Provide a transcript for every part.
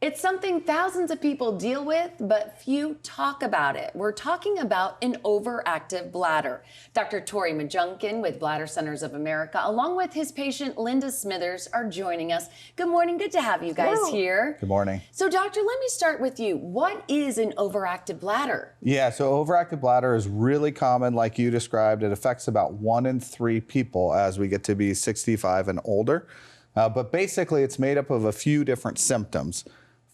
It's something thousands of people deal with, but few talk about it. We're talking about an overactive bladder. Dr. Tori Majunkin with Bladder Centers of America, along with his patient Linda Smithers, are joining us. Good morning. Good to have you guys here. Good morning. So, doctor, let me start with you. What is an overactive bladder? Yeah, so overactive bladder is really common, like you described. It affects about 1 in 3 people as we get to be 65 and older. But basically, it's made up of a few different symptoms.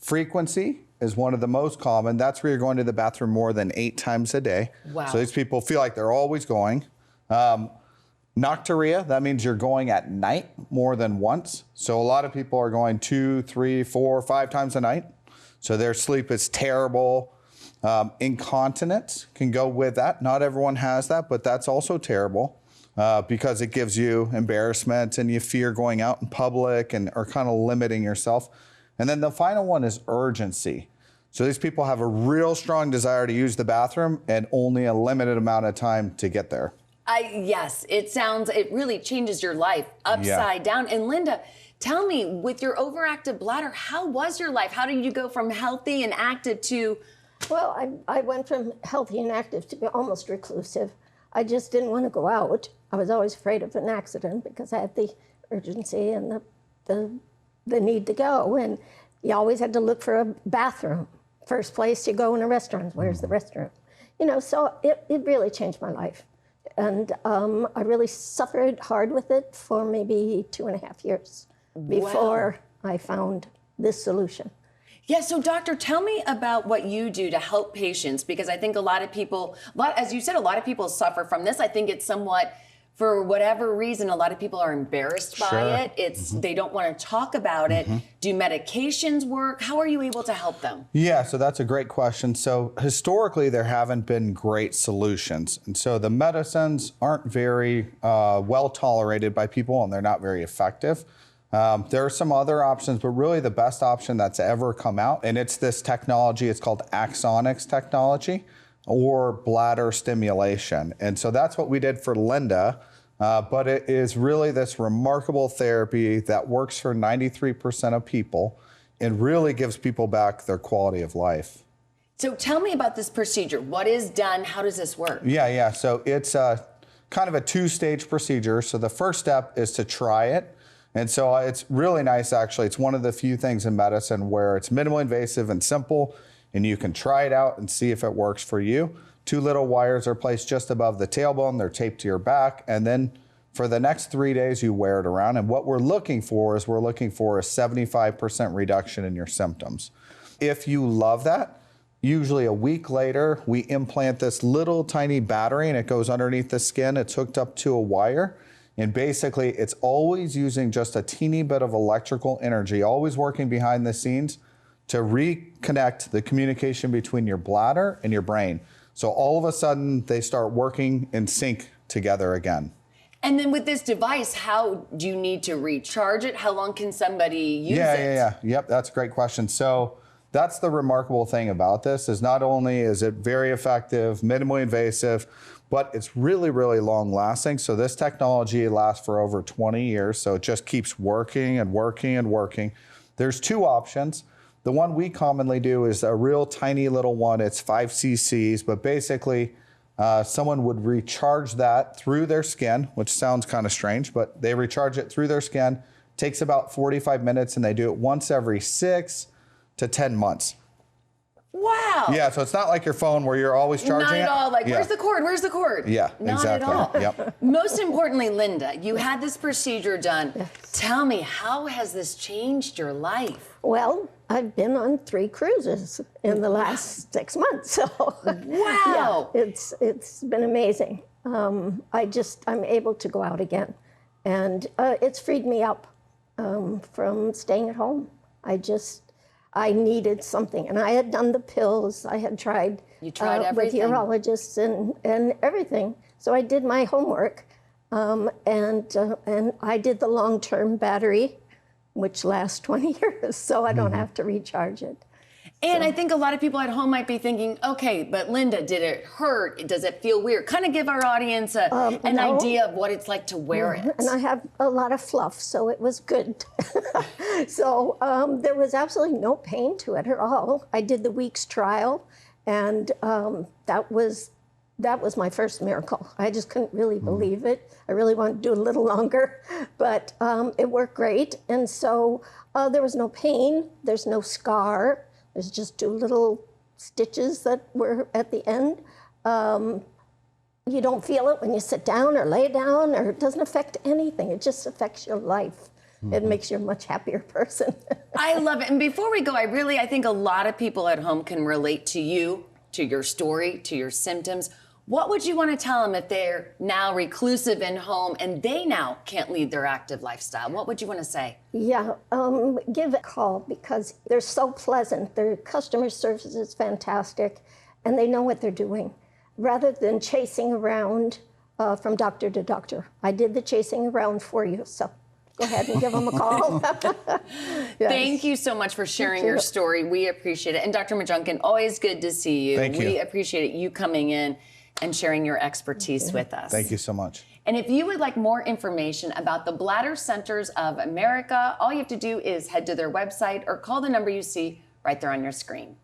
Frequency is one of the most common. That's where you're going to the bathroom more than 8 times a day. Wow. So these people feel like they're always going. Nocturia, that means you're going at night more than once. So a lot of people are going 2, 3, 4, 5 times a night. So their sleep is terrible. Incontinence can go with that. Not everyone has that, but that's also terrible because it gives you embarrassment and you fear going out in public and are kind of limiting yourself. And then the final one is urgency. So these people have a real strong desire to use the bathroom and only a limited amount of time to get there. Yes, it really changes your life upside down. And Linda, tell me, with your overactive bladder, how was your life? How did you go from healthy and active to... Well, I went from healthy and active to be almost reclusive. I just didn't want to go out. I was always afraid of an accident because I had the urgency and the need to go, and you always had to look for a bathroom. First place you go in a restaurant, where's the restroom? You know, so it really changed my life. And I really suffered hard with it for maybe 2.5 years before I found this solution. Yeah, so doctor, tell me about what you do to help patients, because I think a lot of people, as you said, a lot of people suffer from this. I think it's somewhat, for whatever reason, a lot of people are embarrassed by it. They don't want to talk about it. Do medications work? How are you able to help them? Yeah, so that's a great question. So historically, there haven't been great solutions. And so the medicines aren't very well tolerated by people, and they're not very effective. There are some other options, but really the best option that's ever come out, and it's this technology, it's called axonics technology or bladder stimulation. And so that's what we did for Linda. But it is really this remarkable therapy that works for 93% of people and really gives people back their quality of life. So tell me about this procedure. What is done? How does this work? Yeah. So it's kind of a 2-stage procedure. So the first step is to try it. And so it's really nice, actually. It's one of the few things in medicine where it's minimally invasive and simple, and you can try it out and see if it works for you. 2 little wires are placed just above the tailbone. They're taped to your back. And then for the next 3 days, you wear it around. And what we're looking for is a 75% reduction in your symptoms. If you love that, usually a week later, we implant this little tiny battery, and it goes underneath the skin. It's hooked up to a wire. And basically, it's always using just a teeny bit of electrical energy, always working behind the scenes to reconnect the communication between your bladder and your brain. So all of a sudden, they start working in sync together again. And then with this device, how do you need to recharge it? How long can somebody use it? Yep, that's a great question. So that's the remarkable thing about this, is not only is it very effective, minimally invasive, but it's really, really long lasting. So this technology lasts for over 20 years. So it just keeps working and working and working. There's 2 options. The one we commonly do is a real tiny little one. It's 5 cc's, but basically someone would recharge that through their skin, which sounds kind of strange, but they recharge it through their skin. Takes about 45 minutes, and they do it once every 6 to 10 months. Wow. Yeah, so it's not like your phone where you're always charging it. Not at all. Like, where's the cord? Where's the cord? Yeah, not exactly. At all. Yep. Most importantly, Linda, you had this procedure done. Yes. Tell me, how has this changed your life? Well, I've been on 3 cruises in the last 6 months. So wow. Yeah, it's been amazing. I'm able to go out again, and it's freed me up from staying at home. I needed something, and I had done the pills. I had tried, with urologists and everything. So I did my homework, and I did the long-term battery, which lasts 20 years, so I don't have to recharge it. And I think a lot of people at home might be thinking, okay, but Linda, did it hurt? Does it feel weird? Kind of give our audience an No. idea of what it's like to wear it. And I have a lot of fluff, so it was good. So there was absolutely no pain to it at all. I did the week's trial, and that was my first miracle. I just couldn't really believe it. I really wanted to do it a little longer, but it worked great. And so there was no pain. There's no scar. There's just 2 little stitches that were at the end. You don't feel it when you sit down or lay down, or it doesn't affect anything. It just affects your life. It makes you a much happier person. I love it. And before we go, I think a lot of people at home can relate to you, to your story, to your symptoms. What would you want to tell them if they're now reclusive in home and they now can't lead their active lifestyle? What would you want to say? Yeah, give a call because they're so pleasant. Their customer service is fantastic, and they know what they're doing. Rather than chasing around from doctor to doctor, I did the chasing around for you, so go ahead and give them a call. Yes. Thank you so much for sharing your story. We appreciate it. And Dr. Majunkin, always good to see you. Thank you. We appreciate you coming in and sharing your expertise with us. Thank you so much. And if you would like more information about the Bladder Centers of America, all you have to do is head to their website or call the number you see right there on your screen.